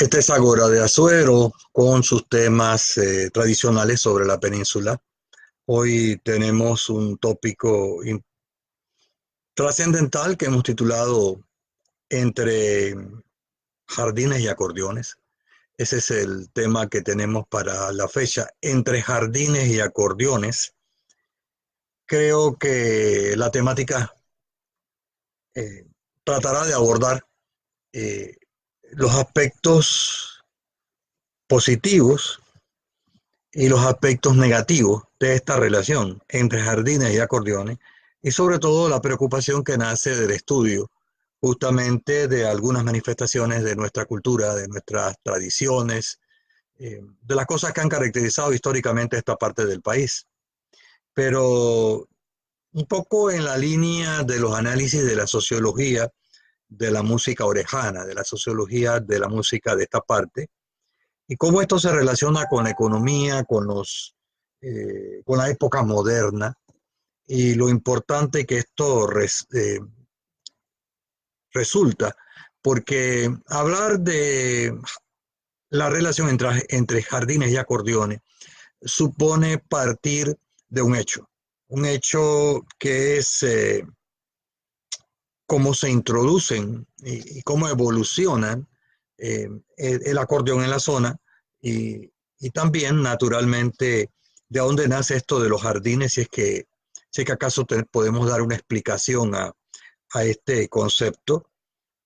Esta es Agora de Azuero con sus temas tradicionales sobre la península. Hoy tenemos un tópico trascendental que hemos titulado Entre jardines y acordeones. Ese es el tema que tenemos para la fecha, entre jardines y acordeones. Creo que la temática eh, tratará de abordar eh, los aspectos positivos y los aspectos negativos de esta relación entre jardines y acordeones, y sobre todo la preocupación que nace del estudio justamente de algunas manifestaciones de nuestra cultura, de nuestras tradiciones, de las cosas que han caracterizado históricamente esta parte del país. Pero un poco en la línea de los análisis de la sociología de la música orejana, de la sociología de la música de esta parte, y cómo esto se relaciona con la economía, con la época moderna, y lo importante que esto resulta, porque hablar de la relación entre jardines y acordeones supone partir de un hecho que es cómo se introducen y cómo evolucionan el acordeón en la zona y también, naturalmente, de dónde nace esto de los jardines, si es que acaso podemos dar una explicación a este concepto,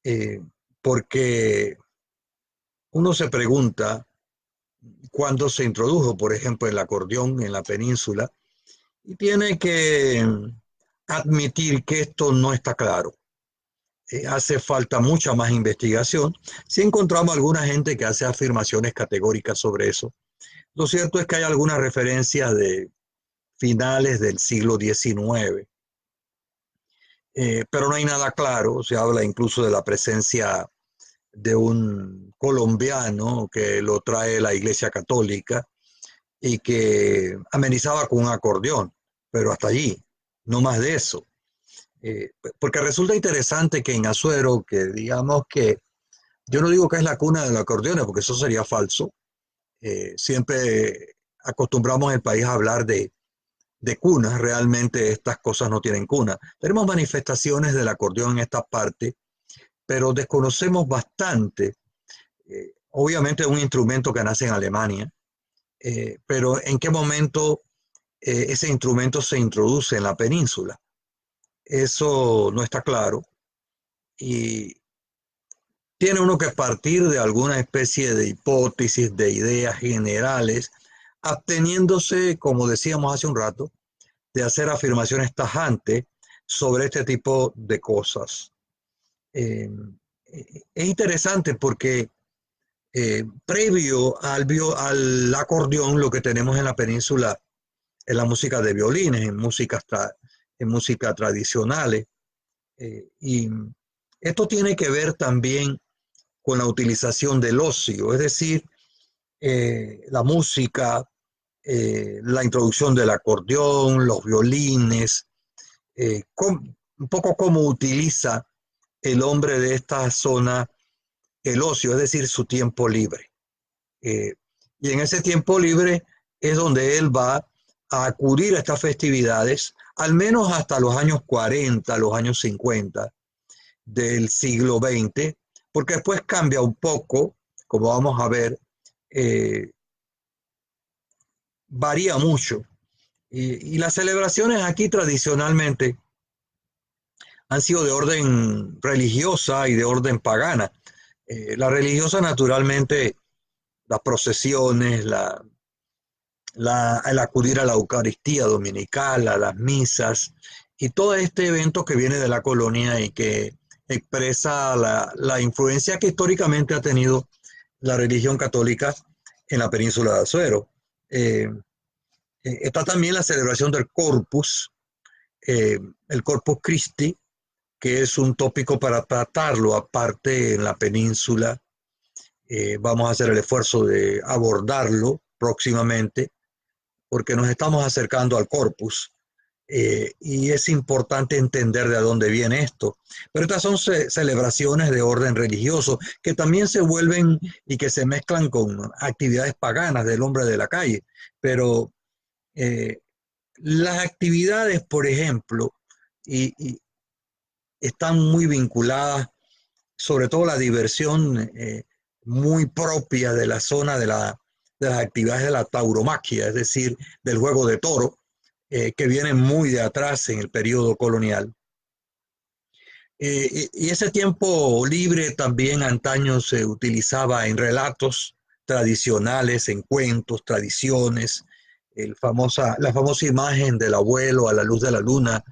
eh, porque uno se pregunta cuándo se introdujo, por ejemplo, el acordeón en la península, y tiene que admitir que esto no está claro. Hace falta mucha más investigación. Si encontramos alguna gente que hace afirmaciones categóricas sobre eso. Lo cierto es que hay algunas referencias de finales del siglo XIX, pero no hay nada claro. Se habla incluso de la presencia de un colombiano que lo trae la Iglesia Católica y que amenizaba con un acordeón, pero hasta allí, no más de eso. Porque resulta interesante que en Azuero, que digamos que yo no digo que es la cuna de los acordeones, porque eso sería falso. Siempre acostumbramos en el país a hablar de cunas, realmente estas cosas no tienen cuna. Tenemos manifestaciones del acordeón en esta parte, pero desconocemos bastante. Obviamente es un instrumento que nace en Alemania, pero ¿en qué momento ese instrumento se introduce en la península? Eso no está claro y tiene uno que partir de alguna especie de hipótesis, de ideas generales, absteniéndose, como decíamos hace un rato, de hacer afirmaciones tajantes sobre este tipo de cosas. Eh, es interesante porque previo al acordeón, lo que tenemos en la península es la música de violines, en música tradicionales. Y esto tiene que ver también con la utilización del ocio, es decir, la música, la introducción del acordeón, los violines, un poco cómo utiliza el hombre de esta zona el ocio, es decir, su tiempo libre. Eh, y en ese tiempo libre es donde él va a acudir a estas festividades, al menos hasta los años 40, los años 50 del siglo XX, porque después cambia un poco, como vamos a ver, eh, varía mucho. Y las celebraciones aquí tradicionalmente han sido de orden religiosa y de orden pagana. La religiosa, naturalmente, las procesiones, el acudir a la Eucaristía dominical, a las misas, y todo este evento que viene de la colonia y que expresa la influencia que históricamente ha tenido la religión católica en la península de Azuero. Eh, Está también la celebración del eh, el Corpus Christi, que es un tópico para tratarlo aparte en la península. Vamos a hacer el esfuerzo de abordarlo próximamente porque nos estamos acercando al Corpus. y es importante entender de dónde viene esto. Pero estas son celebraciones de orden religioso que también se vuelven y que se mezclan con actividades paganas del hombre de la calle. Pero eh, las actividades, por ejemplo, y están muy vinculadas, sobre todo la diversión muy propia de la zona de las actividades de la tauromaquia, es decir, del juego de toro, que viene muy de atrás en el periodo colonial. Y ese tiempo libre también antaño se utilizaba en relatos tradicionales, en cuentos, tradiciones, la famosa imagen del abuelo a la luz de la luna,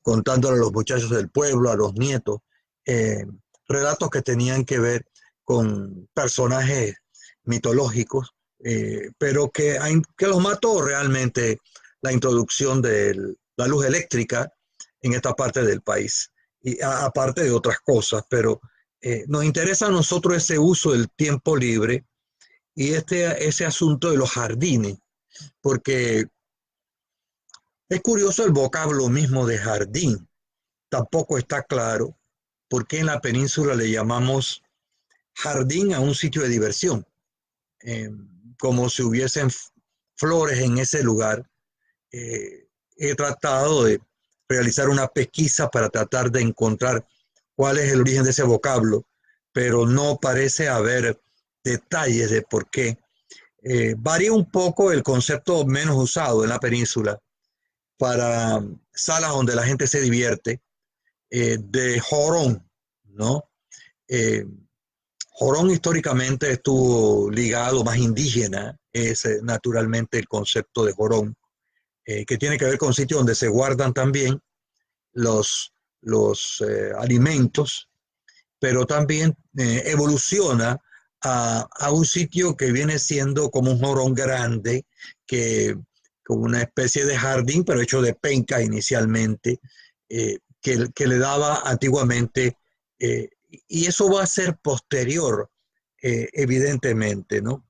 contándole a los muchachos del pueblo, a los nietos, eh, relatos que tenían que ver con personajes mitológicos, pero que los mató realmente la introducción de la luz eléctrica en esta parte del país, y aparte de otras cosas, pero nos interesa a nosotros ese uso del tiempo libre y ese asunto de los jardines, porque es curioso el vocablo mismo de jardín. Tampoco está claro por qué en la península le llamamos jardín a un sitio de diversión, eh, como si hubiesen flores en ese lugar. He tratado de realizar una pesquisa para tratar de encontrar cuál es el origen de ese vocablo, pero no parece haber detalles de por qué. Varía un poco el concepto menos usado en la península para salas donde la gente se divierte, de jorón, ¿no? Eh, Jorón históricamente estuvo ligado más indígena, es naturalmente el concepto de jorón, que tiene que ver con sitios donde se guardan también los alimentos, pero también evoluciona a un sitio que viene siendo como un jorón grande, como una especie de jardín, pero hecho de penca inicialmente, que le daba antiguamente, eh, y eso va a ser posterior, evidentemente, ¿no?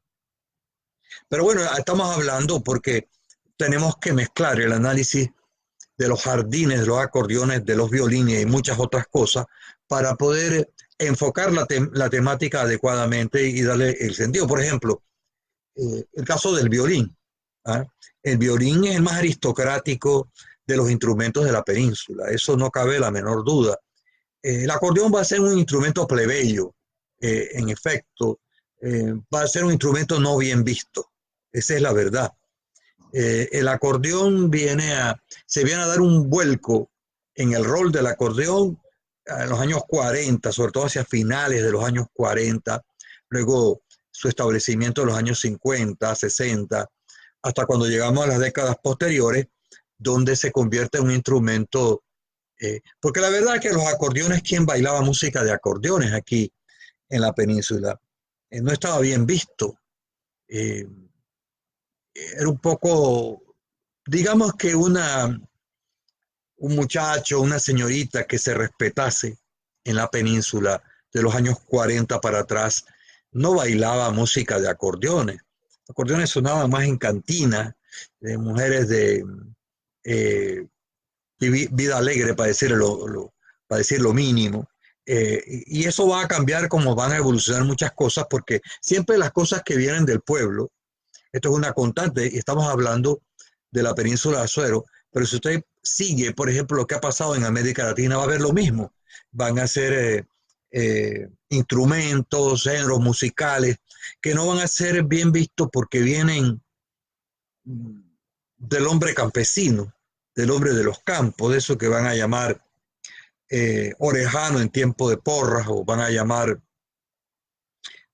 Pero bueno, estamos hablando porque tenemos que mezclar el análisis de los jardines, de los acordeones, de los violines y muchas otras cosas para poder enfocar la temática adecuadamente y darle el sentido. Por ejemplo, el caso del violín. ¿Ah? El violín es el más aristocrático de los instrumentos de la península, eso no cabe la menor duda. El acordeón va a ser un instrumento plebeyo, en efecto, va a ser un instrumento no bien visto, esa es la verdad. El acordeón se viene a dar un vuelco en el rol del acordeón en los años 40, sobre todo hacia finales de los años 40, luego su establecimiento en los años 50, 60, hasta cuando llegamos a las décadas posteriores, donde se convierte en un instrumento, porque la verdad es que los acordeones, quien bailaba música de acordeones aquí en la península, no estaba bien visto. Eh, Era un poco, digamos que un muchacho, una señorita que se respetase en la península de los años 40 para atrás, no bailaba música de acordeones. Los acordeones sonaban más en cantinas, de mujeres de vida alegre, para decir lo mínimo. Y eso va a cambiar como van a evolucionar muchas cosas, porque siempre las cosas que vienen del pueblo, esto es una constante, y estamos hablando de la península de Azuero, pero si usted sigue, por ejemplo, lo que ha pasado en América Latina, va a ver lo mismo. Van a ser instrumentos, géneros musicales, que no van a ser bien vistos porque vienen del hombre campesino, del hombre de los campos, de eso que van a llamar orejano en tiempo de porras, o van a llamar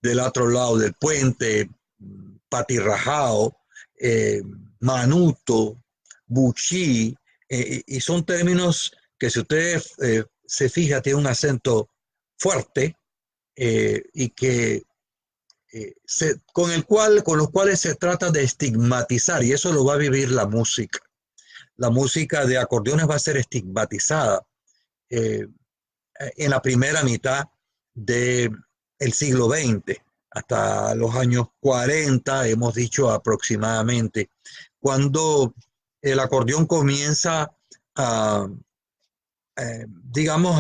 del otro lado del puente, patirrajao, manuto, buchí, y son términos que si usted se fija tiene un acento fuerte, y que con los cuales se trata de estigmatizar, y eso lo va a vivir la música. La música de acordeones va a ser estigmatizada eh, en la primera mitad del siglo XX, hasta los años 40, hemos dicho aproximadamente, cuando el acordeón comienza a, digamos,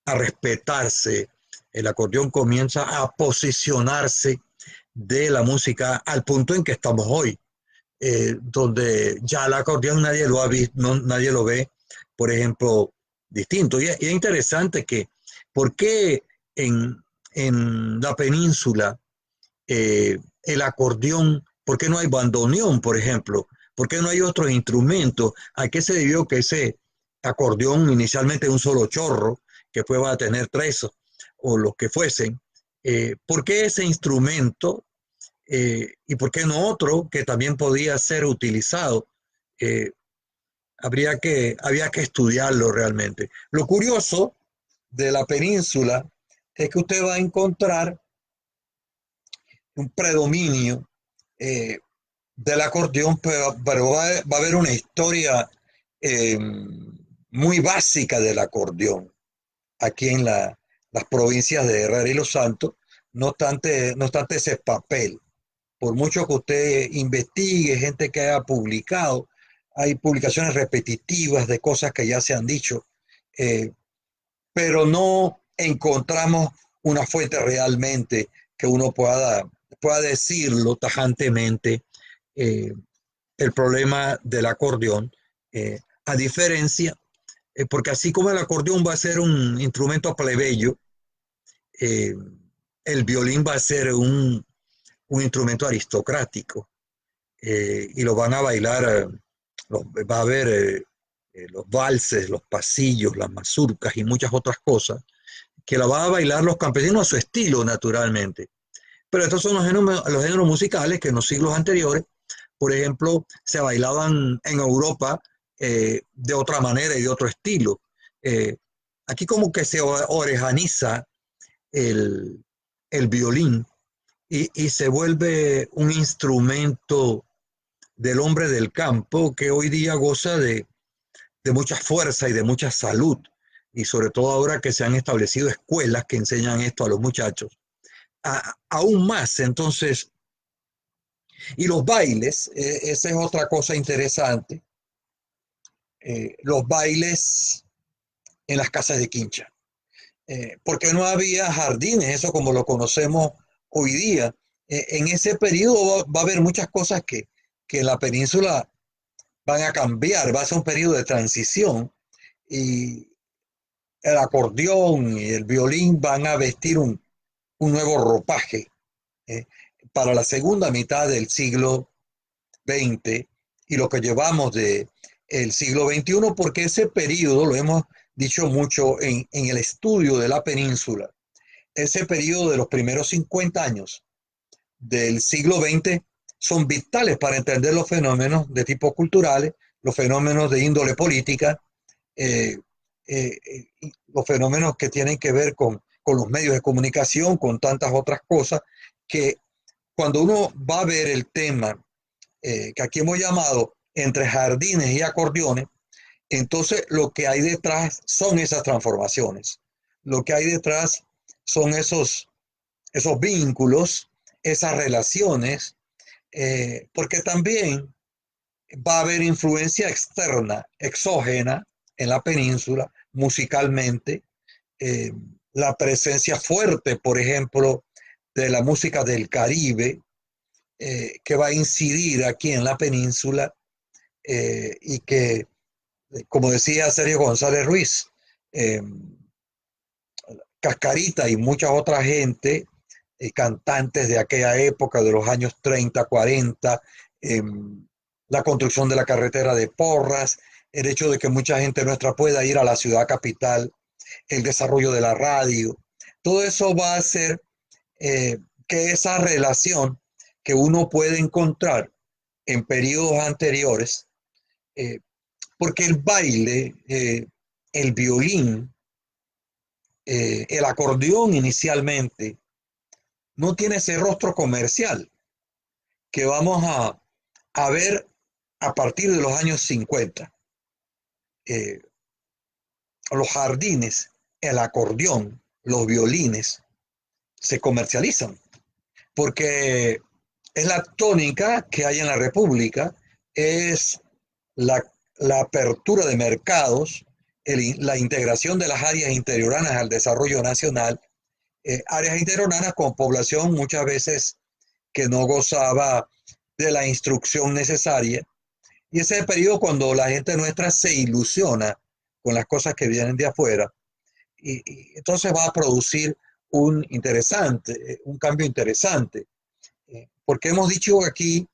a respetarse. El acordeón comienza a posicionarse de la música al punto en que estamos hoy, donde ya el acordeón nadie lo ha visto, no, nadie lo ve, por ejemplo, distinto. Y es interesante que, ¿por qué en la península el acordeón, por qué no hay bandoneón, por ejemplo? ¿Por qué no hay otros instrumentos? ¿A qué se debió que ese acordeón inicialmente un solo chorro, que después va a tener tres o los que fuesen? ¿Por qué ese instrumento y por qué no otro que también podía ser utilizado? Eh, había que estudiarlo realmente. Lo curioso de la península es que usted va a encontrar un predominio eh, del acordeón, pero va a haber una historia eh, muy básica del acordeón aquí en las provincias de Herrera y Los Santos, no obstante ese papel. Por mucho que usted investigue, gente que haya publicado, hay publicaciones repetitivas de cosas que ya se han dicho, eh, pero no encontramos una fuente realmente que uno pueda decirlo tajantemente, eh, el problema del acordeón, a diferencia, porque así como el acordeón va a ser un instrumento plebeyo, eh, el violín va a ser un instrumento aristocrático, y lo van a bailar, va a haber los valses, los pasillos, las mazurcas y muchas otras cosas, que la van a bailar los campesinos a su estilo, naturalmente. Pero estos son los géneros musicales que en los siglos anteriores, por ejemplo, se bailaban en Europa de otra manera y de otro estilo. Eh, Aquí como que se orejaniza el, el violín y se vuelve un instrumento del hombre del campo que hoy día goza de mucha fuerza y de mucha salud. Y sobre todo ahora que se han establecido escuelas que enseñan esto a los muchachos. Aún más, entonces, y los bailes, esa es otra cosa interesante, los bailes en las casas de quincha, porque no había jardines, eso como lo conocemos hoy día. En ese periodo va a haber muchas cosas que en la península van a cambiar, va a ser un periodo de transición y el acordeón y el violín van a vestir un nuevo ropaje eh, para la segunda mitad del siglo XX y lo que llevamos de el siglo XXI, porque ese periodo, lo hemos dicho mucho en el estudio de la península, ese periodo de los primeros 50 años del siglo XX son vitales para entender los fenómenos de tipo culturales, los fenómenos de índole política, eh, los fenómenos que tienen que ver con los medios de comunicación, con tantas otras cosas, que cuando uno va a ver el tema que aquí hemos llamado entre jardines y acordeones, entonces lo que hay detrás son esas transformaciones. Lo que hay detrás son esos vínculos, esas relaciones, porque también va a haber influencia externa, exógena en la península, musicalmente, eh, la presencia fuerte, por ejemplo, de la música del Caribe, que va a incidir aquí en la península y que, como decía Sergio González Ruiz, eh, Cascarita y mucha otra gente, cantantes de aquella época, de los años 30, 40, eh, la construcción de la carretera de Porras, el hecho de que mucha gente nuestra pueda ir a la ciudad capital, el desarrollo de la radio, todo eso va a hacer que esa relación que uno puede encontrar en periodos anteriores, eh, porque el baile, el violín, el acordeón inicialmente, no tiene ese rostro comercial que vamos a ver a partir de los años 50. Eh, los jardines, el acordeón, los violines se comercializan porque es la tónica que hay en la República, es la, la apertura de mercados, la integración de las áreas interioranas al desarrollo nacional, áreas interioranas con población muchas veces que no gozaba de la instrucción necesaria. Y ese es el periodo cuando la gente nuestra se ilusiona con las cosas que vienen de afuera y entonces va a producir un cambio interesante. Porque hemos dicho aquí,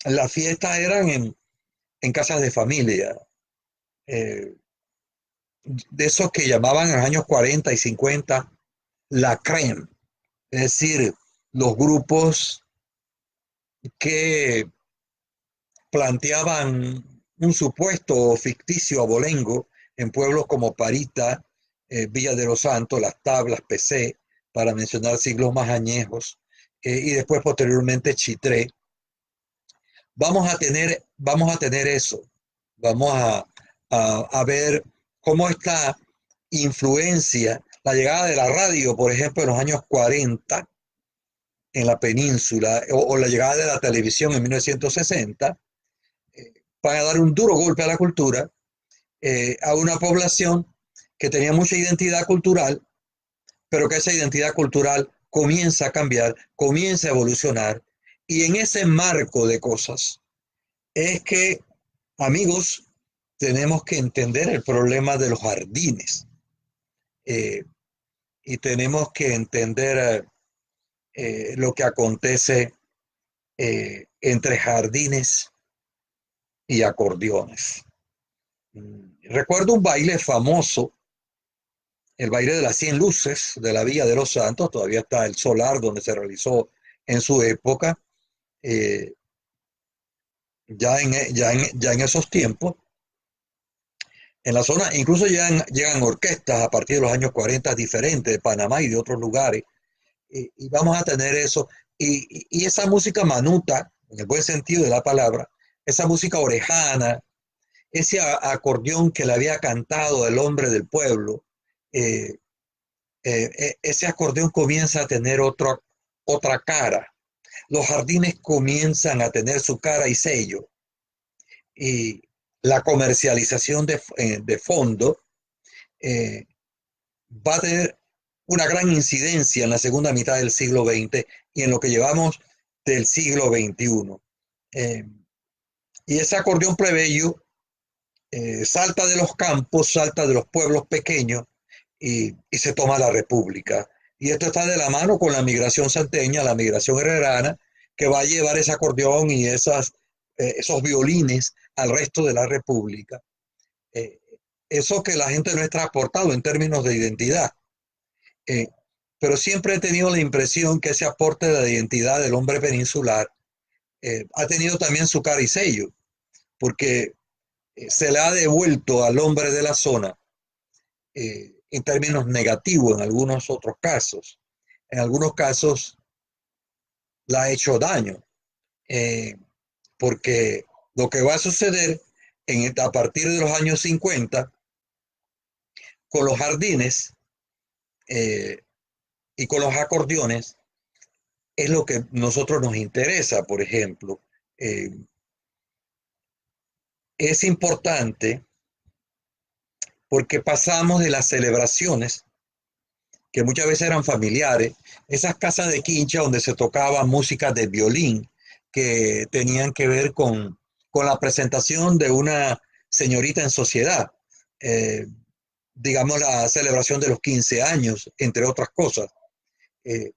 las fiestas eran en casas de familia, eh, de esos que llamaban en los años 40 y 50 la crème, es decir, los grupos que planteaban un supuesto ficticio abolengo en pueblos como Parita, Villa de los Santos, Las Tablas, PC, para mencionar siglos más añejos, y después posteriormente Chitré. Vamos a tener eso, vamos a ver cómo esta influencia, la llegada de la radio, por ejemplo, en los años 40 en la península, o la llegada de la televisión en 1960, van a dar un duro golpe a la cultura, a una población que tenía mucha identidad cultural, pero que esa identidad cultural comienza a cambiar, comienza a evolucionar, y en ese marco de cosas es que, amigos, tenemos que entender el problema de los jardines, eh, y tenemos que entender lo que acontece entre jardines y acordeones. Recuerdo un baile famoso, el baile de las 100 luces de la Villa de los Santos, todavía está el solar donde se realizó en su época, eh, ya en esos tiempos. En la zona incluso llegan orquestas a partir de los años 40 diferentes de Panamá y de otros lugares, y vamos a tener eso. Y esa música manuta, en el buen sentido de la palabra, esa música orejana, ese acordeón que le había cantado el hombre del pueblo, eh, ese acordeón comienza a tener otra cara. Los jardines comienzan a tener su cara y sello. Y la comercialización de fondo eh, va a tener una gran incidencia en la segunda mitad del siglo XX y en lo que llevamos del siglo XXI. Eh, y ese acordeón plebeyo salta de los campos, salta de los pueblos pequeños y se toma la república. Y esto está de la mano con la migración salteña, la migración herrerana, que va a llevar ese acordeón y esos violines al resto de la república. Eh, Eso que la gente nuestra ha aportado en términos de identidad. Eh, pero siempre he tenido la impresión que ese aporte de la identidad del hombre peninsular ha tenido también su cara y sello, porque se le ha devuelto al hombre de la zona en términos negativos en algunos otros casos. En algunos casos le ha hecho daño, eh, porque lo que va a suceder a partir de los años 50 con los jardines eh, y con los acordeones es lo que a nosotros nos interesa, por ejemplo. Eh, es importante porque pasamos de las celebraciones que muchas veces eran familiares, esas casas de quincha donde se tocaba música de violín, que tenían que ver con la presentación de una señorita en sociedad, eh, digamos la celebración de los 15 años, entre otras cosas. Eh,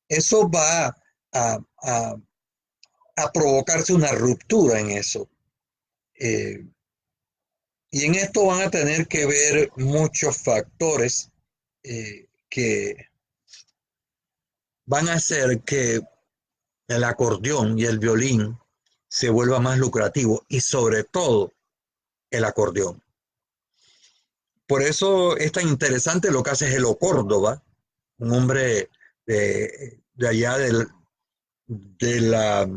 Eso va a, a provocarse una ruptura en eso. Eh, y en esto van a tener que ver muchos factores que van a hacer que el acordeón y el violín se vuelva más lucrativo y sobre todo el acordeón. Por eso es tan interesante lo que hace Gelo Córdoba, un hombre de allá de las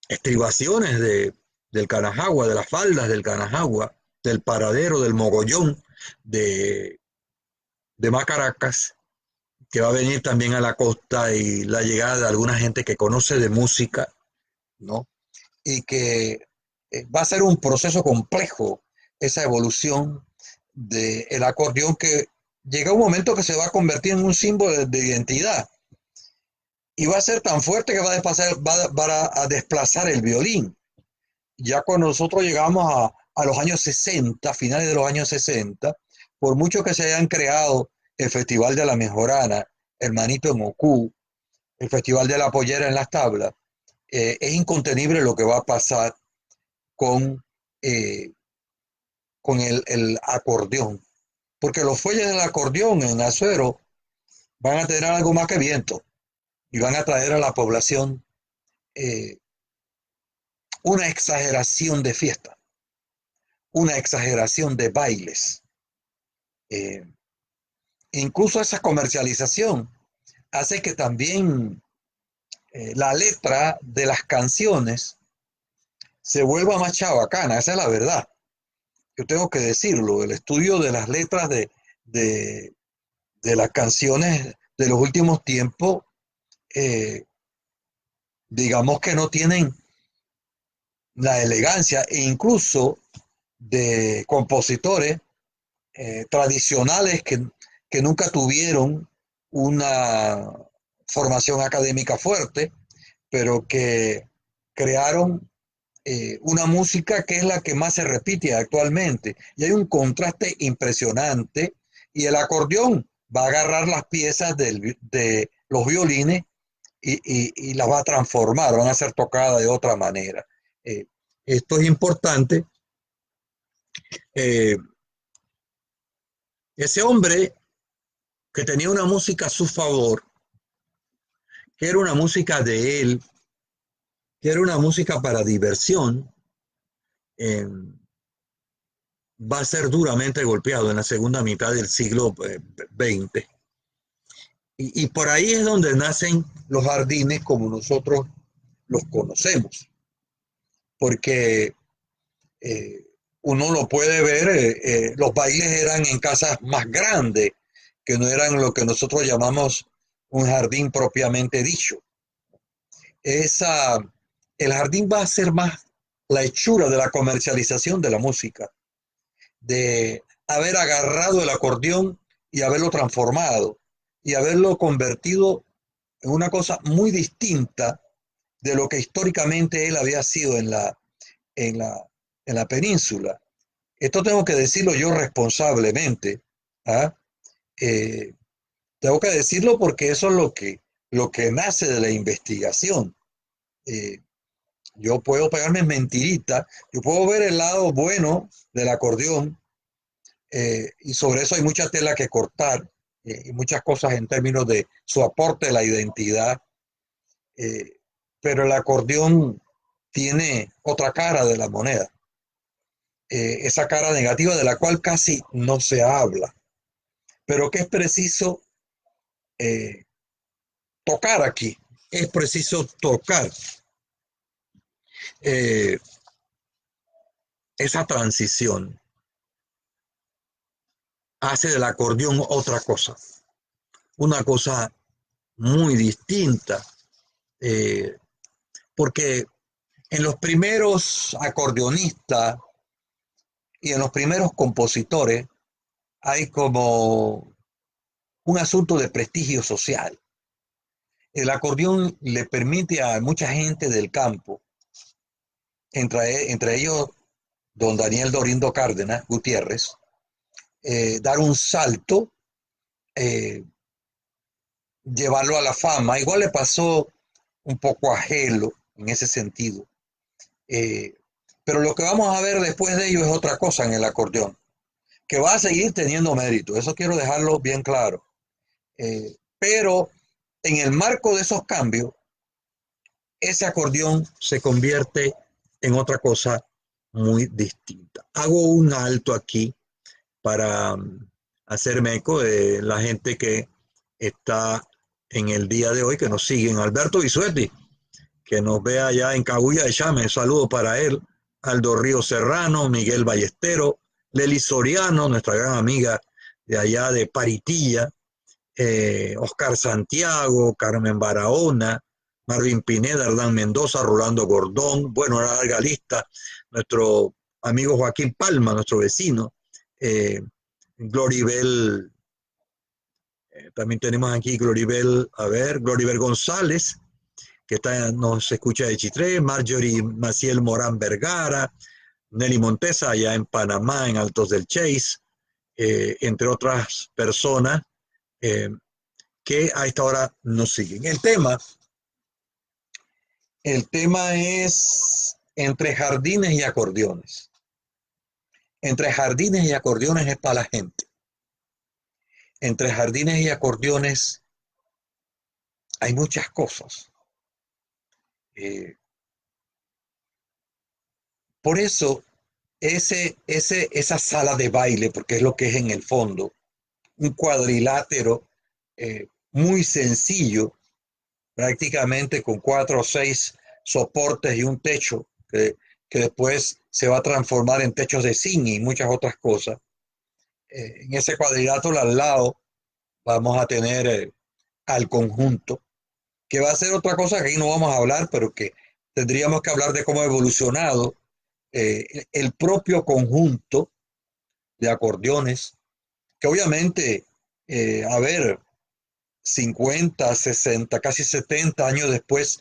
estribaciones del Canajagua, de las faldas del Canajagua, del paradero, del mogollón de, de Macaracas, que va a venir también a la costa y la llegada de alguna gente que conoce de música, ¿no? Y que va a ser un proceso complejo esa evolución del acordeón, que llega un momento que se va a convertir en un símbolo de identidad y va a ser tan fuerte que va a desplazar el violín. Ya cuando nosotros llegamos a los años 60, finales de los años 60, por mucho que se hayan creado el Festival de la Mejorana, el Manito en Mocú, el Festival de la Pollera en las Tablas, es incontenible lo que va a pasar con, eh, con el acordeón, porque los fuelles del acordeón en Azuero van a tener algo más que viento y van a traer a la población eh, una exageración de fiesta, una exageración de bailes. Eh, Incluso esa comercialización hace que también la letra de las canciones se vuelva más chabacana, esa es la verdad. Yo tengo que decirlo, el estudio de las letras de, de las canciones de los últimos tiempos, eh, digamos que no tienen la elegancia, e incluso de compositores tradicionales que nunca tuvieron una formación académica fuerte, pero que crearon una música que es la que más se repite actualmente. Y hay un contraste impresionante y el acordeón va a agarrar las piezas de los violines y las va a transformar, van a ser tocadas de otra manera. Eh, Esto es importante. Eh, Ese hombre que tenía una música a su favor, que era una música de él, que era una música para diversión, eh, va a ser duramente golpeado en la segunda mitad del siglo XX. Y por ahí es donde nacen los jardines como nosotros los conocemos, porque eh, uno lo puede ver, los bailes eran en casas más grandes, que no eran lo que nosotros llamamos un jardín propiamente dicho. Esa, el jardín va a ser más la hechura de la comercialización de la música, de haber agarrado el acordeón y haberlo transformado y haberlo convertido en una cosa muy distinta de lo que históricamente él había sido en la, en la península. Esto tengo que decirlo yo responsablemente. ¿Ah? Eh, Tengo que decirlo porque eso es lo que nace de la investigación. Eh, yo puedo pegarme mentirita, yo puedo ver el lado bueno del acordeón, y sobre eso hay mucha tela que cortar, y muchas cosas en términos de su aporte a la identidad, eh, pero el acordeón tiene otra cara de la moneda, esa cara negativa de la cual casi no se habla, pero que es preciso eh, tocar aquí, es preciso tocar eh, esa transición, hace del acordeón otra cosa, una cosa muy distinta, eh, porque en los primeros acordeonistas y en los primeros compositores hay como un asunto de prestigio social. El acordeón le permite a mucha gente del campo, entre ellos don Daniel Dorindo Cárdenas Gutiérrez, dar un salto, eh, llevarlo a la fama. Igual le pasó un poco a Gelo en ese sentido. Eh, pero lo que vamos a ver después de ello es otra cosa en el acordeón, que va a seguir teniendo mérito, eso quiero dejarlo bien claro. Pero en el marco de esos cambios, ese acordeón se convierte en otra cosa muy distinta. Hago un alto aquí para hacerme eco de la gente que está en el día de hoy, que nos siguen. Alberto Bisuetti, que nos ve allá en Cabuya de Chame, saludo para él. Aldo Río Serrano, Miguel Ballestero, Leli Soriano, nuestra gran amiga de allá de Paritilla, Oscar Santiago, Carmen Barahona, Marvin Pineda, Hernán Mendoza, Rolando Gordón, bueno, una larga lista, nuestro amigo Joaquín Palma, nuestro vecino, Gloribel, también tenemos aquí Gloribel, a ver, Gloribel González, que nos escucha de Chitré, Marjorie Maciel Morán Vergara, Nelly Montesa allá en Panamá, en Altos del Chase, entre otras personas que a esta hora nos siguen. El tema es entre jardines y acordeones. Entre jardines y acordeones es para la gente. Entre jardines y acordeones hay muchas cosas. Por eso, esa sala de baile, porque es lo que es en el fondo, un cuadrilátero muy sencillo, prácticamente con 4 o 6 soportes y un techo que después se va a transformar en techos de zinc y muchas otras cosas. En ese cuadrilátero al lado vamos a tener al conjunto, que va a ser otra cosa que aquí no vamos a hablar, pero que tendríamos que hablar de cómo ha evolucionado el propio conjunto de acordeones, que obviamente, a ver, 50, 60, casi 70 años después,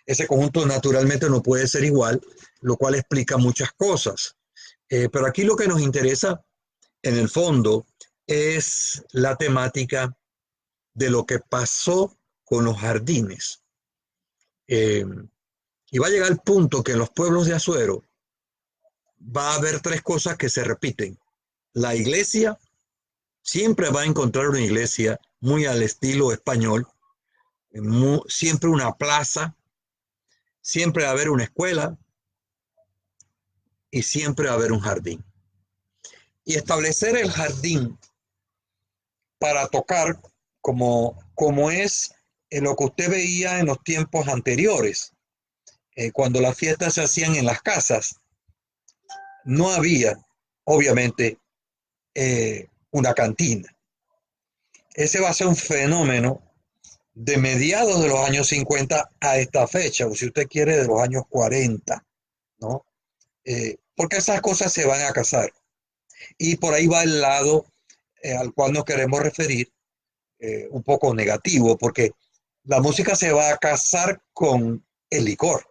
ese conjunto naturalmente no puede ser igual, lo cual explica muchas cosas. Pero aquí lo que nos interesa, en el fondo, es la temática de lo que pasó con los jardines. Y va a llegar el punto que en los pueblos de Azuero va a haber 3 cosas que se repiten. La iglesia, siempre va a encontrar una iglesia muy al estilo español, siempre una plaza, siempre va a haber una escuela y siempre va a haber un jardín. Y establecer el jardín para tocar como es lo que usted veía en los tiempos anteriores, cuando las fiestas se hacían en las casas, no había, obviamente, una cantina. Ese va a ser un fenómeno de mediados de los años 50 a esta fecha, o si usted quiere, de los años 40, ¿no? Porque esas cosas se van a casar. Y por ahí va el lado al cual nos queremos referir, un poco negativo, porque la música se va a casar con el licor.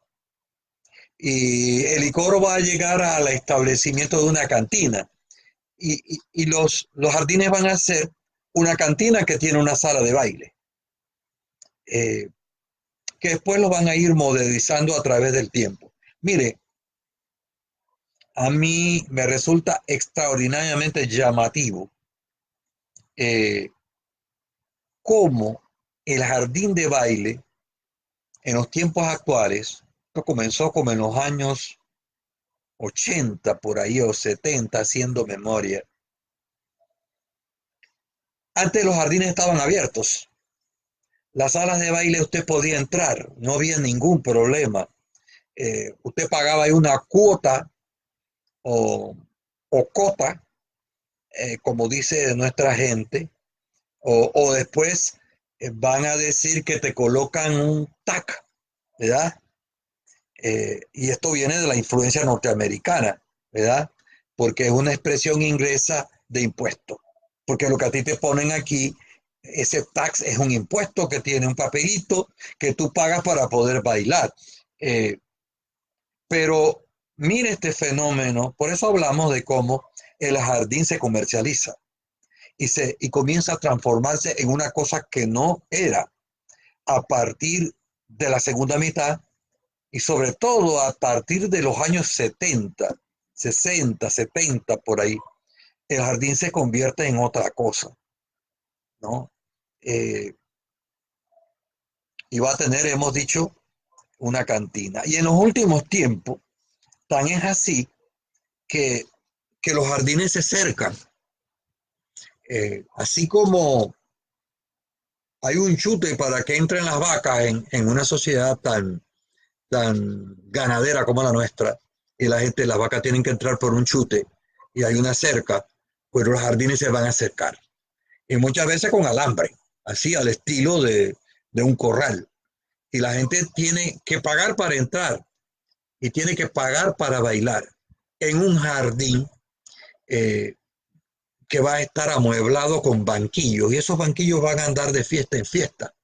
Y el licor va a llegar al establecimiento de una cantina. Y los jardines van a ser una cantina que tiene una sala de baile. Que después lo van a ir modernizando a través del tiempo. Mire, a mí me resulta extraordinariamente llamativo cómo el jardín de baile en los tiempos actuales, esto comenzó como en los años 80 por ahí o 70, haciendo memoria. Antes los jardines estaban abiertos. Las salas de baile usted podía entrar, no había ningún problema. Usted pagaba ahí una cuota o, o cota, como dice nuestra gente, o después van a decir que te colocan un TAC, ¿verdad? Y esto viene de la influencia norteamericana, ¿verdad? Porque es una expresión inglesa de impuesto. Porque lo que a ti te ponen aquí, ese tax es un impuesto que tiene un papelito que tú pagas para poder bailar. Pero mire este fenómeno, por eso hablamos de cómo el jardín se comercializa y comienza a transformarse en una cosa que no era a partir de la segunda mitad y sobre todo a partir de los años 70, 60, 70 por ahí, el jardín se convierte en otra cosa, ¿no? Y va a tener, hemos dicho, una cantina. Y en los últimos tiempos, tan es así que, que los jardines se cercan. Así como hay un chute para que entren las vacas en una sociedad tan ganadera como la nuestra, y la gente, las vacas tienen que entrar por un chute y hay una cerca, pues los jardines se van a acercar. Y muchas veces con alambre, así al estilo de un corral. y la gente tiene que pagar para entrar y tiene que pagar para bailar en un jardín eh, que va a estar amueblado con banquillos y esos banquillos van a andar de fiesta en fiesta,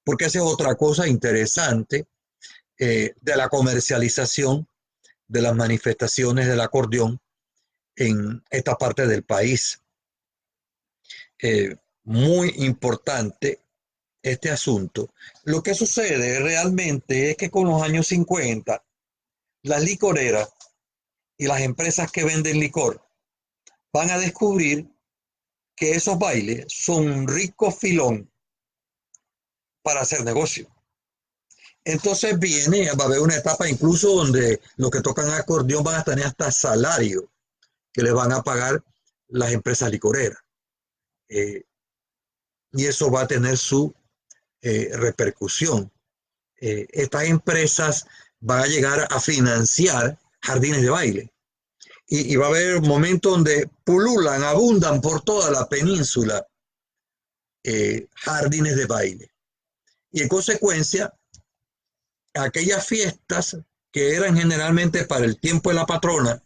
porque esa es otra cosa interesante de la comercialización de las manifestaciones del acordeón en esta parte del país. Muy importante este asunto. Lo que sucede realmente es que con los años 50, las licoreras y las empresas que venden licor van a descubrir que esos bailes son un rico filón para hacer negocio. Entonces va a haber una etapa incluso donde los que tocan acordeón van a tener hasta salario que les van a pagar las empresas licoreras. Y eso va a tener su repercusión. Estas empresas van a llegar a financiar jardines de baile. Y va a haber momentos donde pululan, abundan por toda la península jardines de baile. Y en consecuencia, aquellas fiestas que eran generalmente para el tiempo de la patrona,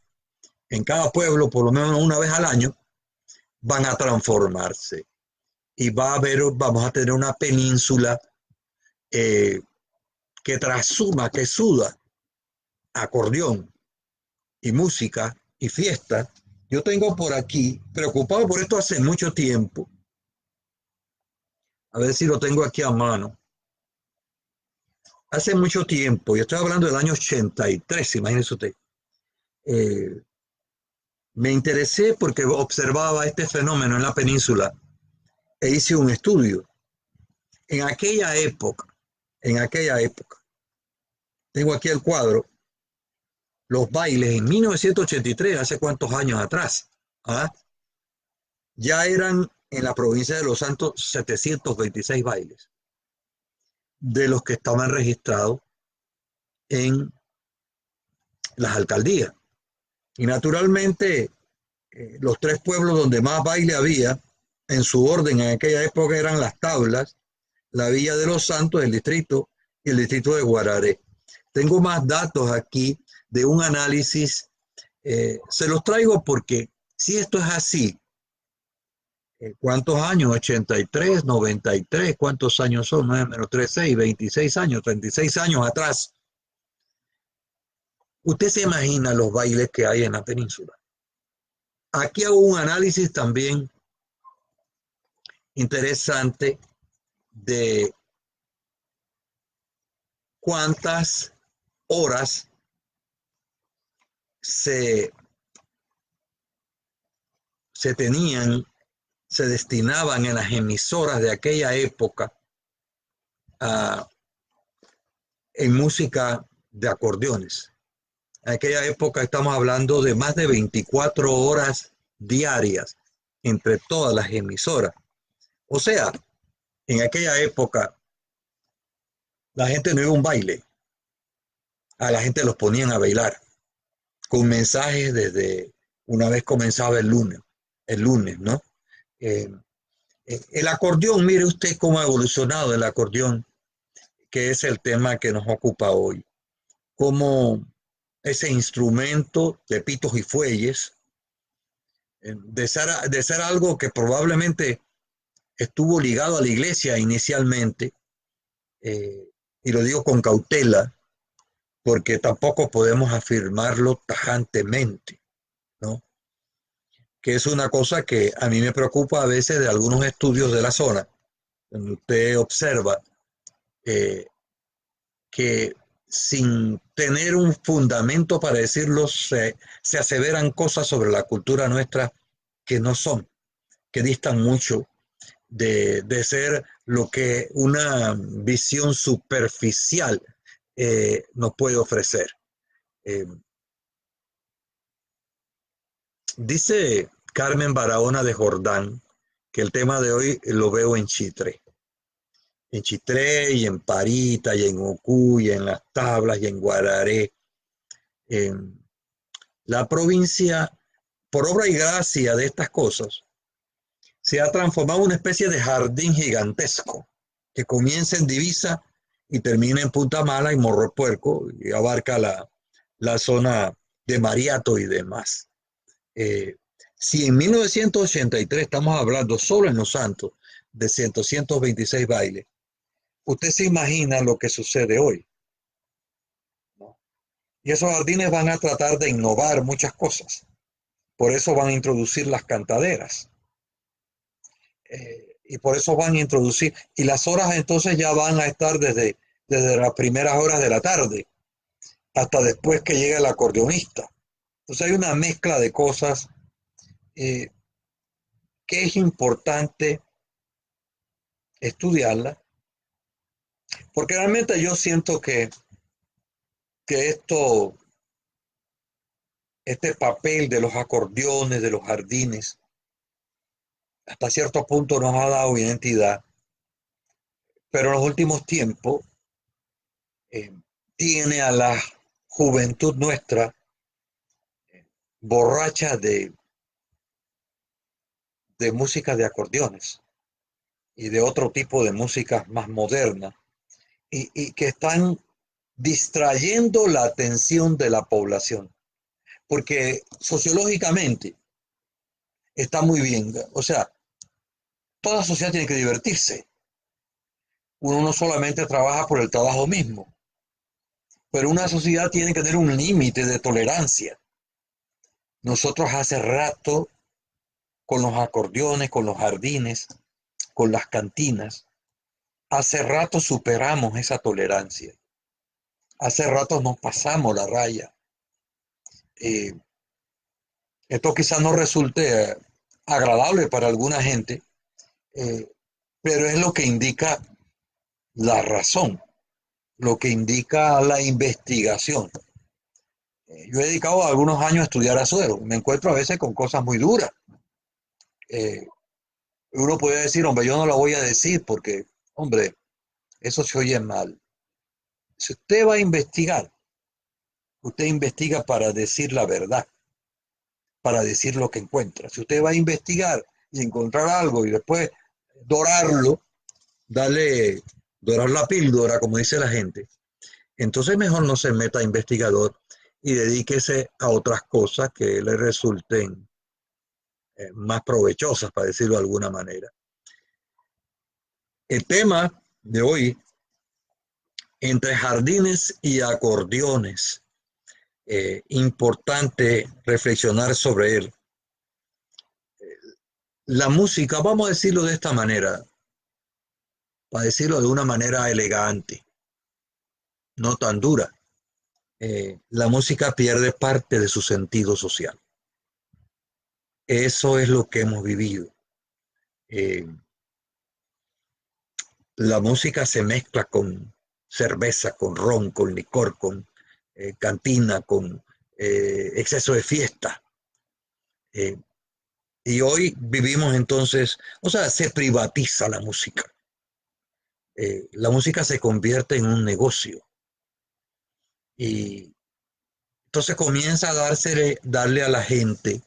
en cada pueblo, por lo menos una vez al año, van a transformarse. Y vamos a tener una península que trashuma, que suda acordeón y música y fiesta. Yo tengo por aquí, preocupado por esto hace mucho tiempo, a ver si lo tengo aquí a mano. Hace mucho tiempo, yo estoy hablando del año 83, imagínese usted, me interesé porque observaba este fenómeno en la península e hice un estudio. En aquella época, tengo aquí el cuadro, los bailes en 1983, hace cuántos años atrás, ¿ah? Ya eran en la provincia de Los Santos 726 bailes, de los que estaban registrados en las alcaldías. Y naturalmente, los tres pueblos donde más baile había, en su orden en aquella época, eran Las Tablas, la Villa de Los Santos, el distrito, y el distrito de Guararé. Tengo más datos aquí de un análisis, se los traigo porque si esto es así, ¿cuántos años? 83, 93, ¿cuántos años son? 9 menos 3, 6, 26 años, 36 años atrás. Usted se imagina los bailes que hay en la península. Aquí hago un análisis también interesante de cuántas horas se tenían, se destinaban en las emisoras de aquella época en música de acordeones. En aquella época estamos hablando de más de 24 horas diarias entre todas las emisoras. O sea, en aquella época la gente no iba a un baile, a la gente los ponían a bailar con mensajes desde una vez comenzaba el lunes, ¿no? El acordeón, mire usted cómo ha evolucionado el acordeón, que es el tema que nos ocupa hoy. Cómo ese instrumento de pitos y fuelles, de ser algo que probablemente estuvo ligado a la iglesia inicialmente, y lo digo con cautela, porque tampoco podemos afirmarlo tajantemente, ¿no? Que es una cosa que a mí me preocupa a veces de algunos estudios de la zona, donde usted observa que sin tener un fundamento para decirlo, se aseveran cosas sobre la cultura nuestra que no son, que distan mucho de ser lo que una visión superficial nos puede ofrecer. Dice Carmen Barahona de Jordán que el tema de hoy lo veo en Chitré. En Chitré y en Parita y en Ocú y en Las Tablas y en Guararé. La provincia, por obra y gracia de estas cosas, se ha transformado en una especie de jardín gigantesco que comienza en Divisa y termina en Punta Mala y Morro Puerco y abarca la zona de Mariato y demás. Eh, si en 1983 estamos hablando solo en Los Santos de 126 bailes, usted se imagina lo que sucede hoy, ¿no? Y esos jardines van a tratar de innovar muchas cosas. Por eso van a introducir las cantaderas. Y por eso van a introducir, y las horas entonces ya van a estar desde las primeras horas de la tarde hasta después que llegue el acordeonista. Entonces hay una mezcla de cosas eh, que es importante estudiarla, porque realmente yo siento que este papel de los acordeones, de los jardines, hasta cierto punto nos ha dado identidad, pero en los últimos tiempos eh, tiene a la juventud nuestra borracha de música de acordeones y de otro tipo de música más moderna y que están distrayendo la atención de la población, porque sociológicamente está muy bien, o sea, toda sociedad tiene que divertirse, uno no solamente trabaja por el trabajo mismo, pero una sociedad tiene que tener un límite de tolerancia. Nosotros hace rato, con los acordeones, con los jardines, con las cantinas, hace rato superamos esa tolerancia. Hace rato nos pasamos la raya. Eh, Esto quizás no resulte agradable para alguna gente, eh, pero es lo que indica la razón, lo que indica la investigación. Yo he dedicado algunos años a estudiar Azuero. Me encuentro a veces con cosas muy duras. Eh, Uno puede decir, hombre, yo no la voy a decir porque, hombre, eso se oye mal. Si usted va a investigar, usted investiga para decir la verdad, para decir lo que encuentra. Si usted va a investigar y encontrar algo y después dorarlo, darle, dorar la píldora, como dice la gente, entonces mejor no se meta a investigador y dedíquese a otras cosas que le resulten más provechosas, para decirlo de alguna manera. El tema de hoy, entre jardines y acordeones, importante reflexionar sobre él. La música, vamos a decirlo de esta manera, para decirlo de una manera elegante, no tan dura. La música pierde parte de su sentido social. Eso es lo que hemos vivido. Eh, la música se mezcla con cerveza, con ron, con licor, con cantina, con exceso de fiesta. Eh, y hoy vivimos entonces, o sea, se privatiza la música. La música se convierte en un negocio. Y entonces comienza a darle a la gente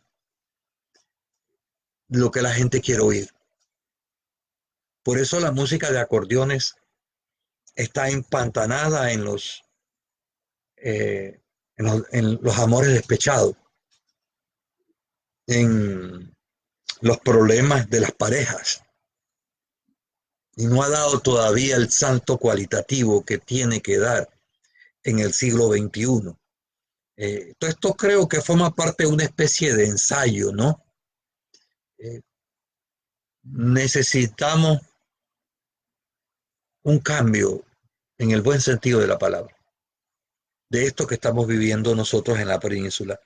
lo que la gente quiere oír. Por eso la música de acordeones está empantanada en los amores despechados, en los problemas de las parejas, y no ha dado todavía el salto cualitativo que tiene que dar en el siglo XXI. Entonces esto creo que forma parte de una especie de ensayo, ¿no? Eh, Necesitamos un cambio en el buen sentido de la palabra, de esto que estamos viviendo nosotros en la península,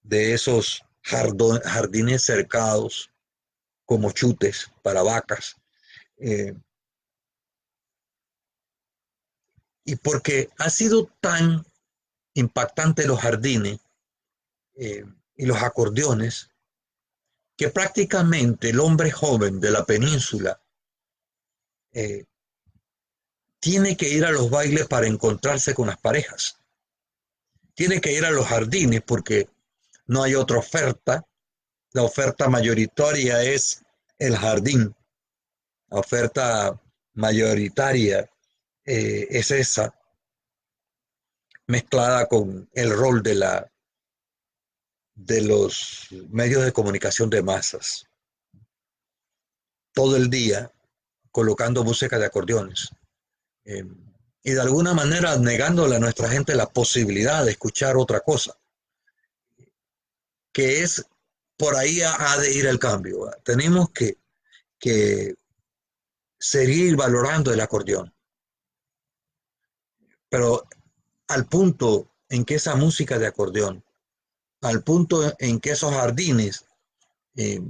de esos jardines cercados como chutes para vacas, eh, y porque ha sido tan impactante los jardines eh, y los acordeones, que prácticamente el hombre joven de la península eh, tiene que ir a los bailes para encontrarse con las parejas, tiene que ir a los jardines porque no hay otra oferta, la oferta mayoritaria es el jardín, la oferta mayoritaria es esa, mezclada con el rol de los medios de comunicación de masas, todo el día colocando música de acordeones. eh, y de alguna manera negándole a nuestra gente la posibilidad de escuchar otra cosa, que es por ahí ha de ir el cambio. Tenemos que seguir valorando el acordeón, pero al punto en que esa música de acordeón, al punto en que esos jardines eh,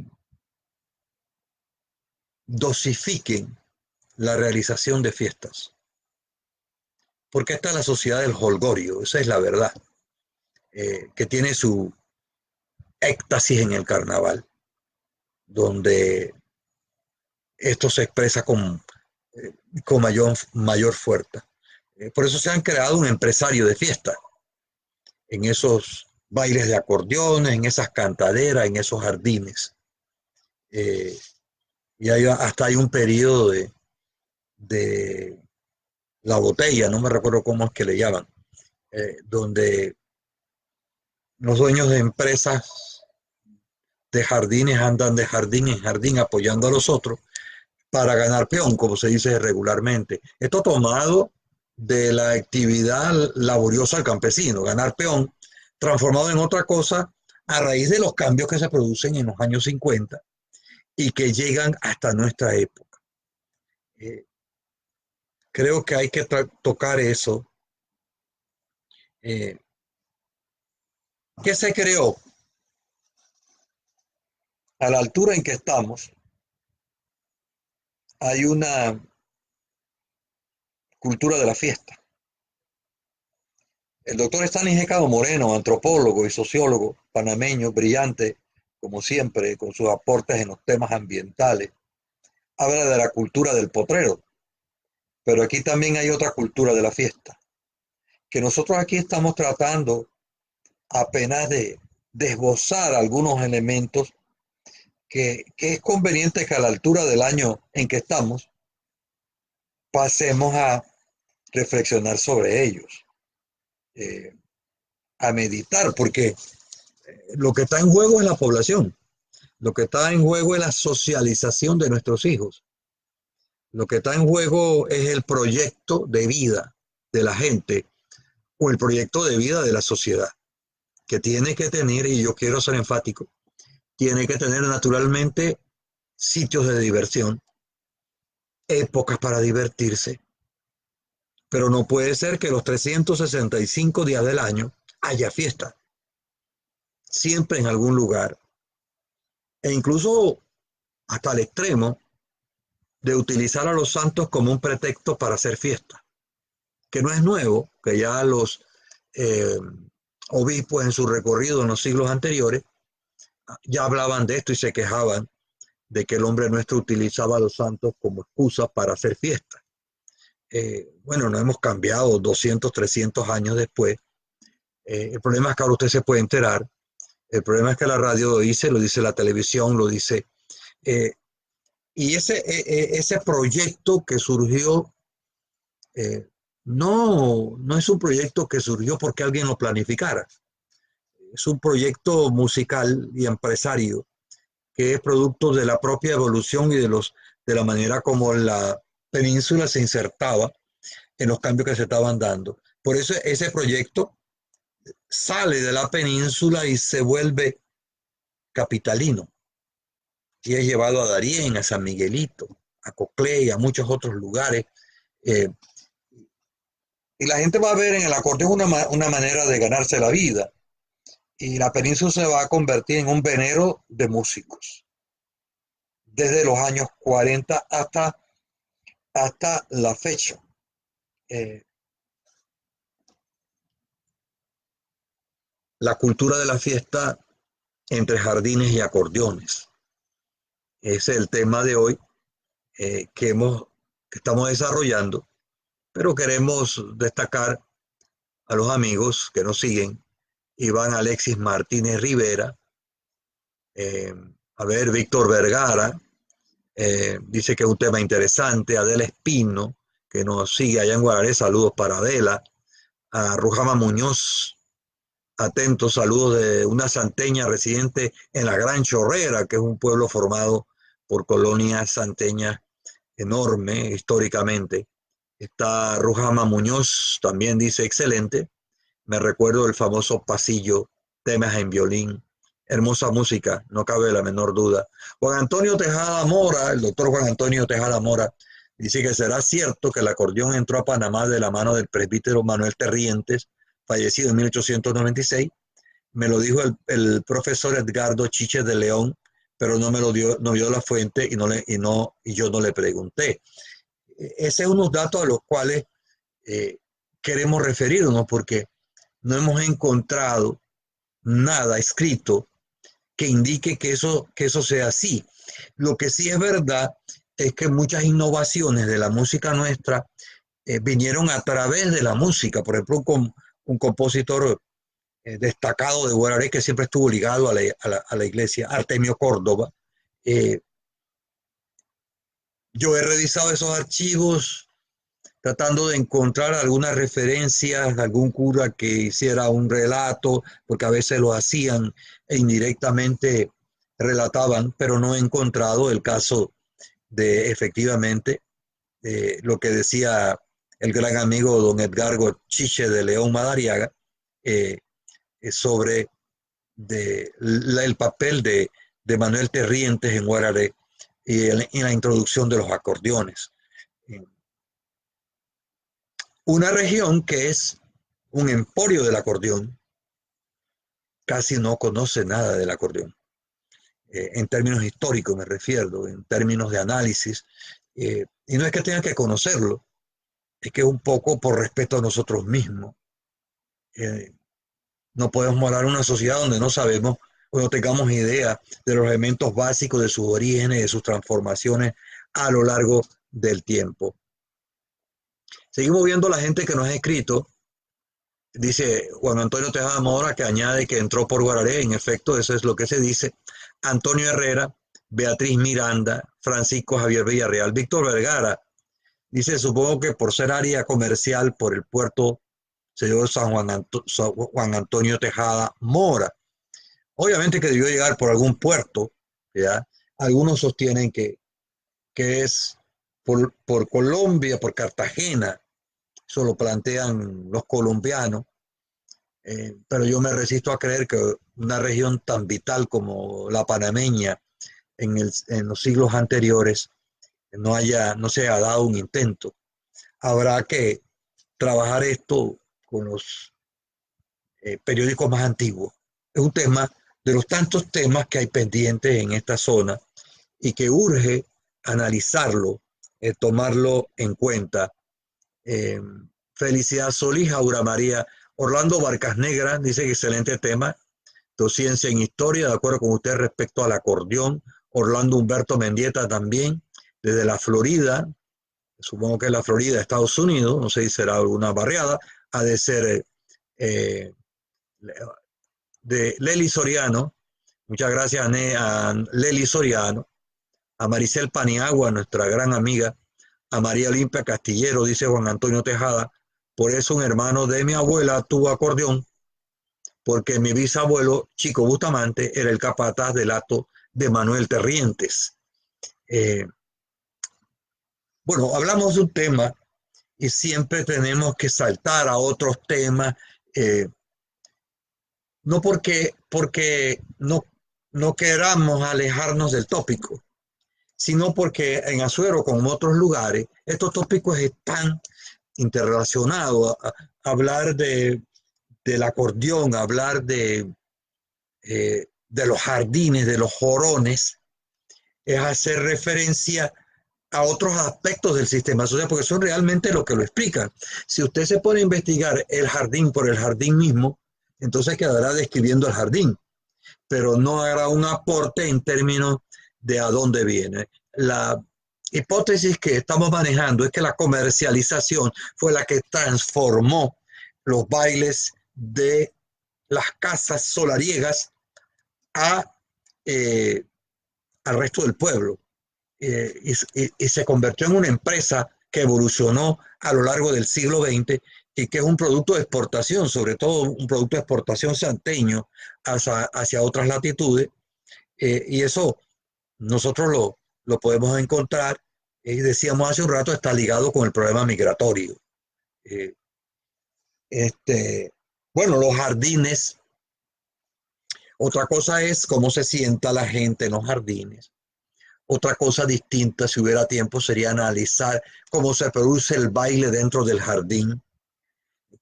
dosifiquen la realización de fiestas. Porque esta es la sociedad del holgorio, esa es la verdad, que tiene su éxtasis en el carnaval, donde esto se expresa con mayor fuerza. Por eso se han creado un empresario de fiesta en esos bailes de acordeones, en esas cantaderas, en esos jardines. Eh, y hasta hay un periodo de la botella, no me recuerdo cómo es que le llaman, donde los dueños de empresas de jardines andan de jardín en jardín apoyando a los otros para ganar peón, como se dice regularmente. Esto tomado de la actividad laboriosa del campesino, ganar peón, transformado en otra cosa a raíz de los cambios que se producen en los años 50 y que llegan hasta nuestra época. Eh, Creo que hay que tocar eso. Eh, ¿Qué se creó? A la altura en que estamos, hay una cultura de la fiesta. El doctor Stanley G. Cabo Moreno, antropólogo y sociólogo panameño, brillante, como siempre, con sus aportes en los temas ambientales, habla de la cultura del potrero, pero aquí también hay otra cultura de la fiesta, que nosotros aquí estamos tratando apenas de esbozar algunos elementos que es conveniente que a la altura del año en que estamos pasemos a reflexionar sobre ellos, eh, a meditar, porque lo que está en juego es la población, lo que está en juego es la socialización de nuestros hijos, lo que está en juego es el proyecto de vida de la gente o el proyecto de vida de la sociedad, que tiene que tener, y yo quiero ser enfático, tiene que tener naturalmente sitios de diversión, épocas para divertirse, pero no puede ser que los 365 días del año haya fiesta, siempre en algún lugar, e incluso hasta el extremo de utilizar a los santos como un pretexto para hacer fiesta, que no es nuevo, que ya los eh, obispos en su recorrido en los siglos anteriores ya hablaban de esto y se quejaban de que el hombre nuestro utilizaba a los santos como excusa para hacer fiesta. Bueno, no hemos cambiado 200, 300 años después. El problema es que ahora usted se puede enterar. El problema es que la radio lo dice la televisión, lo dice. Eh, y ese proyecto que surgió, no es un proyecto que surgió porque alguien lo planificara. Es un proyecto musical y empresario que es producto de la propia evolución y de la manera como la península se insertaba en los cambios que se estaban dando. Por eso ese proyecto sale de la península y se vuelve capitalino y es llevado a Darién, a San Miguelito, a Coclé y a muchos otros lugares. Eh, y la gente va a ver en el acordeón una manera de ganarse la vida. Y la península se va a convertir en un venero de músicos. Desde los años 40 hasta la fecha. Eh, la cultura de la fiesta entre jardines y acordeones. Ese es el tema de hoy que estamos desarrollando, pero queremos destacar a los amigos que nos siguen, Iván Alexis Martínez Rivera, eh, a ver, Víctor Vergara, dice que es un tema interesante, Adela Espino, que nos sigue allá en Guararé, saludos para Adela, a Rujama Muñoz, atentos, saludos de una santeña residente en la Gran Chorrera, que es un pueblo formado por colonias santeñas enorme históricamente. Está Rujama Muñoz, también dice excelente. Me recuerdo del famoso pasillo, temas en violín, hermosa música, no cabe la menor duda. Juan Antonio Tejada Mora, el doctor Juan Antonio Tejada Mora, dice que será cierto que el acordeón entró a Panamá de la mano del presbítero Manuel Terrientes, fallecido en 1896. Me lo dijo el profesor Edgardo Chiche de León, pero no me lo dio, no dio la fuente y yo no le pregunté. Ese es unos datos a los cuales queremos referirnos porque no hemos encontrado nada escrito que indique que eso sea así. Lo que sí es verdad es que muchas innovaciones de la música nuestra vinieron a través de la música. Por ejemplo, un compositor destacado de Guararé que siempre estuvo ligado a la iglesia, Artemio Córdoba. Yo he revisado esos archivos tratando de encontrar algunas referencias, algún cura que hiciera un relato, porque a veces lo hacían e indirectamente relataban, pero no he encontrado el caso de efectivamente lo que decía el gran amigo don Edgardo Chiche de León Madariaga sobre el papel de Manuel Terrientes en Guararé y en la introducción de los acordeones. Una región que es un emporio del acordeón, casi no conoce nada del acordeón. En términos históricos me refiero, en términos de análisis. Y no es que tengan que conocerlo, es que un poco por respeto a nosotros mismos. No podemos morar en una sociedad donde no sabemos o no tengamos idea de los elementos básicos de sus orígenes, de sus transformaciones a lo largo del tiempo. Seguimos viendo la gente que nos ha escrito. Dice Juan Antonio Tejada Mora, que añade que entró por Guararé. En efecto, eso es lo que se dice. Antonio Herrera, Beatriz Miranda, Francisco Javier Villarreal, Víctor Vergara. Dice, supongo que por ser área comercial por el puerto señor Juan Antonio Tejada Mora. Obviamente que debió llegar por algún puerto, ¿ya? Algunos sostienen que es por Colombia, por Cartagena. Eso lo plantean los colombianos. Pero yo me resisto a creer que una región tan vital como la panameña en los siglos anteriores no se haya dado un intento. Habrá que trabajar esto con los periódicos más antiguos. Es un tema de los tantos temas que hay pendientes en esta zona y que urge analizarlo, tomarlo en cuenta. Felicidad Solís, Aura María. Orlando Barcas Negra dice que excelente tema. Dociencia en historia, de acuerdo con usted respecto al acordeón. Orlando Humberto Mendieta también, desde la Florida, supongo que es la Florida, Estados Unidos, no sé si será alguna barriada, ha de ser de Leli Soriano. Muchas gracias a Leli Soriano, a Maricel Paniagua, nuestra gran amiga, a María Olimpia Castillero, dice Juan Antonio Tejada. Por eso un hermano de mi abuela tuvo acordeón, porque mi bisabuelo, Chico Bustamante, era el capataz del hato de Manuel Terrientes. Bueno, hablamos de un tema y siempre tenemos que saltar a otros temas, no porque no queramos alejarnos del tópico, sino porque en Azuero, como en otros lugares, estos tópicos están interrelacionados. Hablar del acordeón, hablar de los jardines, de los jorones, es hacer referencia a otros aspectos del sistema social, porque son realmente lo que lo explican. Si usted se pone a investigar el jardín por el jardín mismo, entonces quedará describiendo el jardín, pero no hará un aporte en términos de a dónde viene. La hipótesis que estamos manejando es que la comercialización fue la que transformó los bailes de las casas solariegas a, al resto del pueblo. Y se convirtió en una empresa que evolucionó a lo largo del siglo XX y que es un producto de exportación, sobre todo un producto de exportación santeño hacia otras latitudes. Y eso nosotros lo podemos encontrar, y decíamos hace un rato, está ligado con el problema migratorio. Eh, bueno, los jardines, otra cosa es cómo se sienta la gente en los jardines. Otra cosa distinta, si hubiera tiempo, sería analizar cómo se produce el baile dentro del jardín,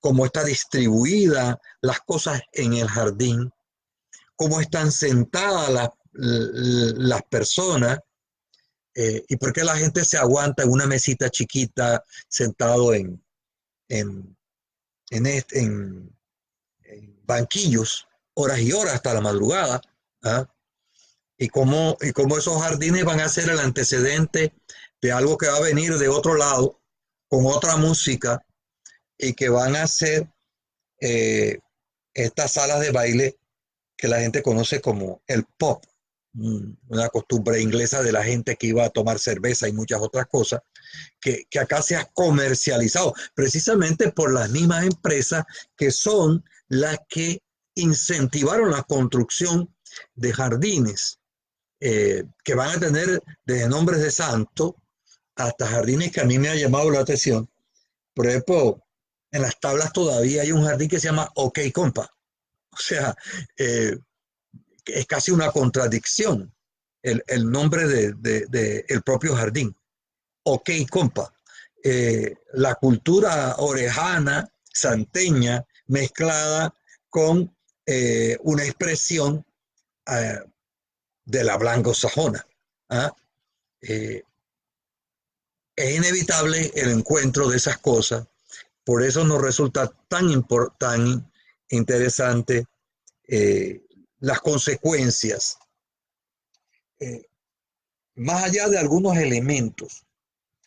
cómo está distribuida las cosas en el jardín, cómo están sentadas las personas, y por qué la gente se aguanta en una mesita chiquita sentado en, en banquillos horas y horas hasta la madrugada. ¿Ah? Y cómo esos jardines van a ser el antecedente de algo que va a venir de otro lado, con otra música, y que van a ser eh, estas salas de baile que la gente conoce como el pop, una costumbre inglesa de la gente que iba a tomar cerveza y muchas otras cosas, que acá se ha comercializado precisamente por las mismas empresas que son las que incentivaron la construcción de jardines, que van a tener desde nombres de santo hasta jardines que a mí me ha llamado la atención. Por ejemplo, en las tablas todavía hay un jardín que se llama OK Compa. O sea, eh, es casi una contradicción el nombre el propio jardín. OK Compa. La cultura orejana, santeña, mezclada con una expresión eh, de la blanco-sajona. ¿Ah? Eh, es inevitable el encuentro de esas cosas, por eso nos resulta tan interesante las consecuencias, eh, más allá de algunos elementos,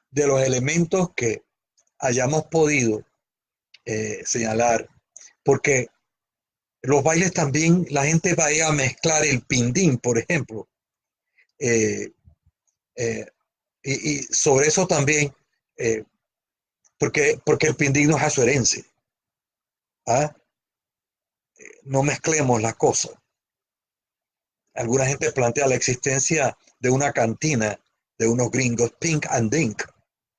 de los elementos que hayamos podido señalar, porque los bailes también, la gente va a mezclar el pindín, por ejemplo, eh, eh, y sobre eso también, eh, porque el pindín no es azuerense. ¿Ah? No mezclemos las cosas. Alguna gente plantea la existencia de una cantina de unos gringos, Pink and Dink,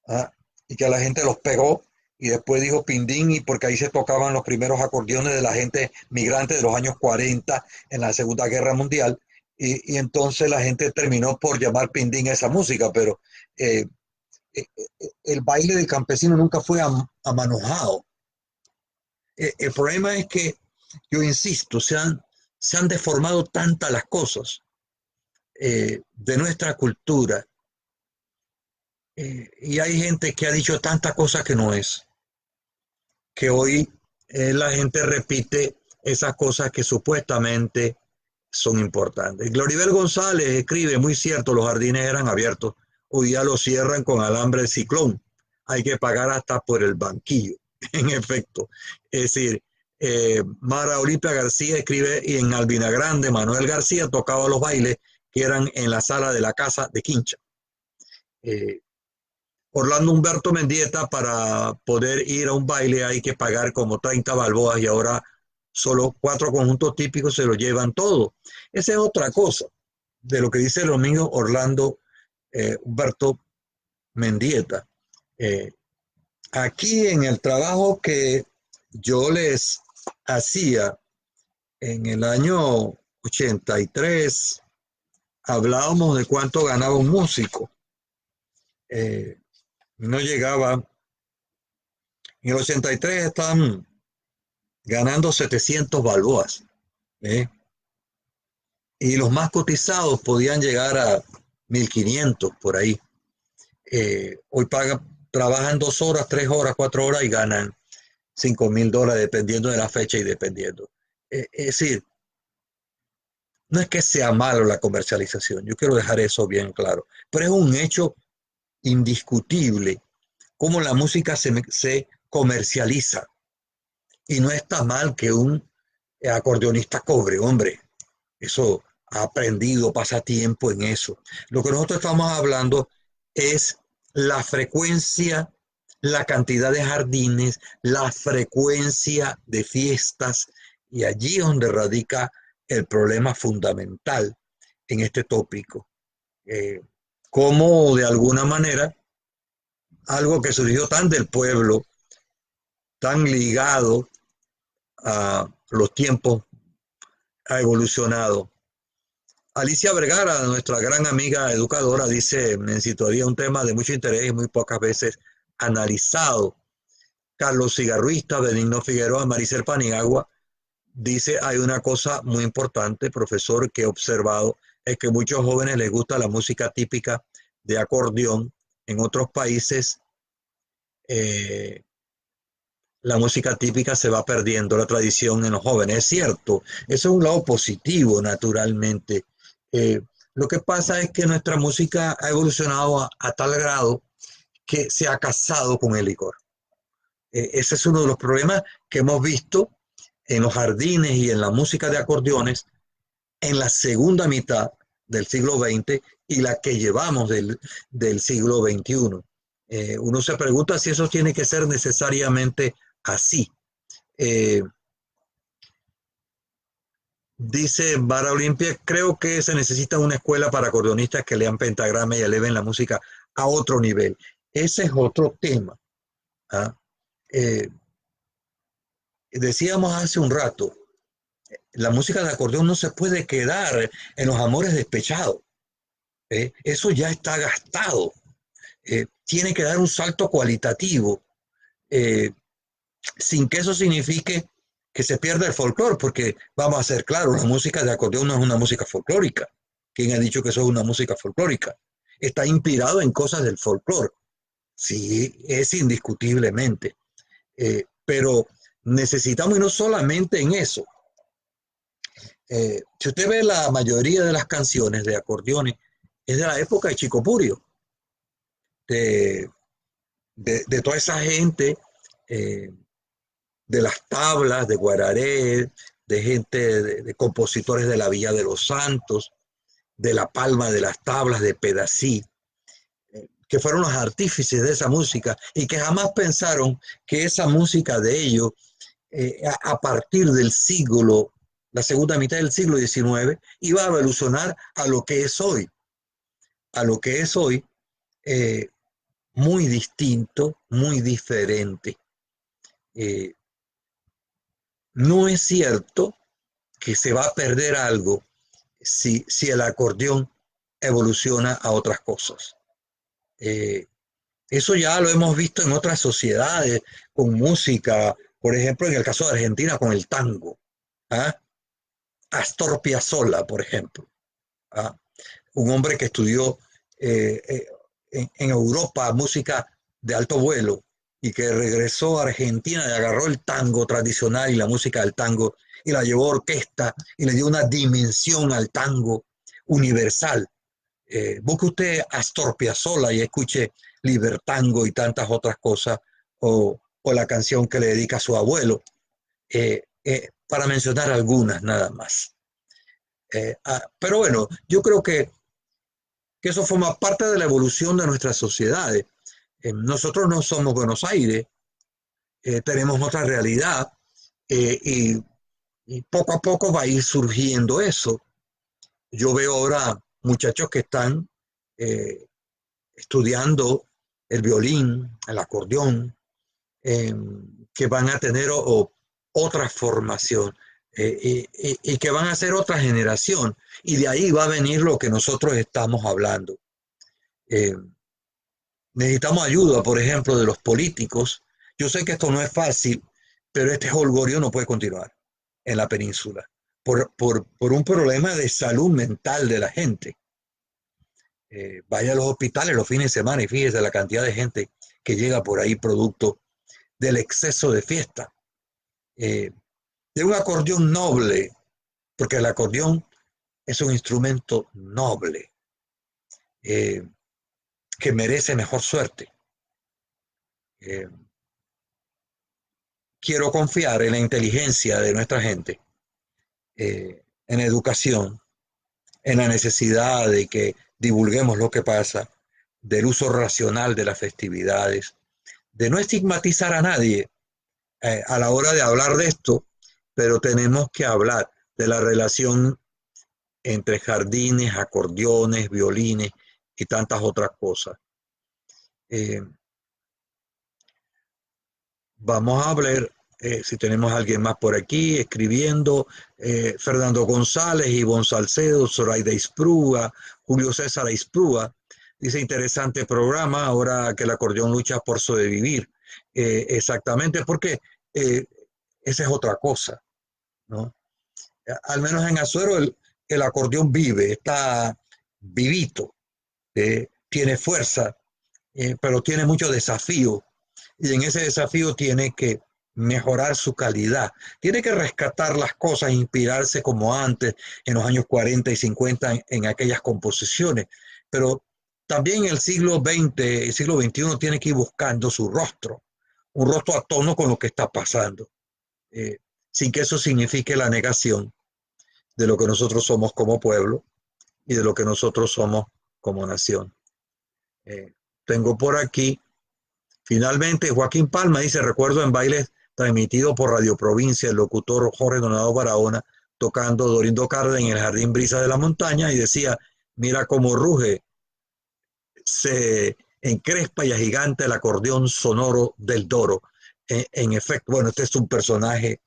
¿ah? Y que la gente los pegó y después dijo Pindín, y porque ahí se tocaban los primeros acordeones de la gente migrante de los años 40 en la Segunda Guerra Mundial, y entonces la gente terminó por llamar Pindín a esa música, pero eh, eh, el baile del campesino nunca fue amanojado. El problema es que, yo insisto, se han deformado tantas las cosas de nuestra cultura, y hay gente que ha dicho tantas cosas que no es, que hoy la gente repite esas cosas que supuestamente son importantes. Gloribel González escribe, muy cierto, los jardines eran abiertos, hoy día los cierran con alambre de ciclón, hay que pagar hasta por el banquillo, en efecto. Es decir, Mara Olimpia García escribe, y en Albina Grande, Manuel García tocaba los bailes que eran en la sala de la casa de Quincha. Eh, Orlando Humberto Mendieta, para poder ir a un baile hay que pagar como 30 balboas, y ahora solo 4 conjuntos típicos se lo llevan todo. Esa es otra cosa de lo que dice el amigo Orlando Humberto Mendieta. Eh, Aquí en el trabajo que yo les hacía en el año 83, hablábamos de cuánto ganaba un músico. No llegaba, en el 83 estaban ganando 700 balboas, ¿eh? Y los más cotizados podían llegar a 1500 por ahí. Hoy trabajan 2 horas, 3 horas, 4 horas y ganan $5,000 dependiendo de la fecha y dependiendo. Es decir, no es que sea malo la comercialización, yo quiero dejar eso bien claro, pero es un hecho indiscutible cómo la música se comercializa, y no está mal que un acordeonista cobre, hombre, eso ha aprendido, pasa tiempo en eso. Lo que nosotros estamos hablando es la frecuencia, la cantidad de jardines, la frecuencia de fiestas, y allí es donde radica el problema fundamental en este tópico. Cómo de alguna manera algo que surgió tan del pueblo, tan ligado a los tiempos, ha evolucionado. Alicia Vergara, nuestra gran amiga educadora, dice en Situaría un tema de mucho interés y muy pocas veces analizado. Carlos Cigarruista, Benigno Figueroa, Maricel Paniagua, dice, hay una cosa muy importante, profesor, que he observado, es que a muchos jóvenes les gusta la música típica de acordeón. En otros países, la música típica se va perdiendo, la tradición en los jóvenes. Es cierto, eso es un lado positivo, naturalmente. Eh, lo que pasa es que nuestra música ha evolucionado a tal grado que se ha casado con el licor. Ese es uno de los problemas que hemos visto en los jardines y en la música de acordeones en la segunda mitad del siglo XX y la que llevamos del siglo XXI. Uno se pregunta si eso tiene que ser necesariamente así. Eh, Dice Bara Olimpia, creo que se necesita una escuela para acordeonistas que lean pentagrama y eleven la música a otro nivel. Ese es otro tema. ¿Ah? Eh, Decíamos hace un rato, la música de acordeón no se puede quedar en los amores despechados. Eso ya está gastado. Tiene que dar un salto cualitativo, eh, sin que eso signifique que se pierda el folclore, porque vamos a ser claros, la música de acordeón no es una música folclórica. ¿Quién ha dicho que eso es una música folclórica? Está inspirado en cosas del folclore. Sí, es indiscutiblemente. Pero necesitamos, y no solamente en eso. Si usted ve la mayoría de las canciones de acordeones, es de la época de Chico Purio, de, de toda esa gente, eh, de las tablas, de Guararé, de gente, de compositores de la Villa de los Santos, de La Palma de las Tablas, de Pedací, que fueron los artífices de esa música y que jamás pensaron que esa música de ellos, a partir del siglo, la segunda mitad del siglo XIX, iba a evolucionar a lo que es hoy, a lo que es hoy, eh, muy distinto, muy diferente. Eh, no es cierto que se va a perder algo si el acordeón evoluciona a otras cosas. Eh, Eso ya lo hemos visto en otras sociedades, con música, por ejemplo, en el caso de Argentina, con el tango. ¿Ah? Astor Piazzolla, por ejemplo. ¿Ah? Un hombre que estudió en Europa música de alto vuelo y que regresó a Argentina y agarró el tango tradicional y la música del tango y la llevó a orquesta y le dio una dimensión al tango universal. Busque usted Astor Piazzolla y escuche Libertango y tantas otras cosas, o la canción que le dedica a su abuelo, para mencionar algunas nada más. Pero bueno, yo creo que eso forma parte de la evolución de nuestras sociedades. Nosotros no somos Buenos Aires, tenemos otra realidad, y poco a poco va a ir surgiendo eso. Yo veo ahora muchachos que están eh, estudiando el violín, el acordeón, que van a tener otra formación, y que van a ser otra generación. Y de ahí va a venir lo que nosotros estamos hablando. Eh, Necesitamos ayuda, por ejemplo, de los políticos. Yo sé que esto no es fácil, pero este jolgorio no puede continuar en la península por un problema de salud mental de la gente. Vaya a los hospitales los fines de semana y fíjese la cantidad de gente que llega por ahí producto del exceso de fiesta. De un acordeón noble, porque el acordeón es un instrumento noble, eh, que merece mejor suerte. Eh, Quiero confiar en la inteligencia de nuestra gente, en educación, en la necesidad de que divulguemos lo que pasa, del uso racional de las festividades, de no estigmatizar a nadie a la hora de hablar de esto, pero tenemos que hablar de la relación entre jardines, acordeones, violines y tantas otras cosas. Vamos a ver si tenemos a alguien más por aquí escribiendo. Fernando González, Ivonne Salcedo, Zoraida Isprúa, Julio César Isprúa. Dice, interesante programa, ahora que el acordeón lucha por sobrevivir. Exactamente, porque esa es otra cosa, ¿no? Al menos en Azuero el acordeón vive, está vivito, tiene fuerza, pero tiene mucho desafío. Y en ese desafío tiene que mejorar su calidad. Tiene que rescatar las cosas, inspirarse como antes, en los años 40 y 50, en aquellas composiciones. Pero también el siglo XX, el siglo XXI tiene que ir buscando su rostro, un rostro a tono con lo que está pasando, sin que eso signifique la negación de lo que nosotros somos como pueblo y de lo que nosotros somos como nación. Tengo por aquí, finalmente, Joaquín Palma dice, recuerdo en bailes transmitido por Radio Provincia, el locutor Jorge Donado Barahona tocando Dorindo Cárdenas en el Jardín Brisa de la Montaña y decía, mira cómo ruge, se encrespa y agiganta el acordeón sonoro del Doro. En efecto, bueno, este es un personaje,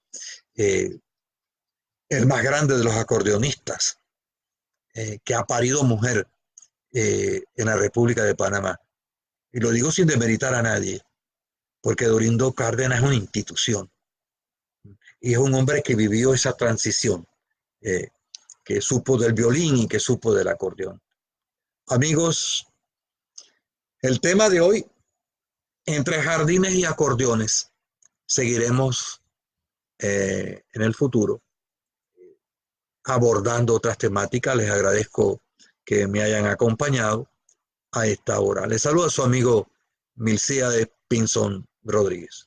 el más grande de los acordeonistas, que ha parido mujer en la República de Panamá. Y lo digo sin demeritar a nadie, porque Dorindo Cárdenas es una institución y es un hombre que vivió esa transición, que supo del violín y que supo del acordeón. Amigos, el tema de hoy, entre jardines y acordeones, seguiremos en el futuro abordando otras temáticas. Les agradezco que me hayan acompañado a esta hora. Les saluda a su amigo Milcía de Pinzón Rodríguez.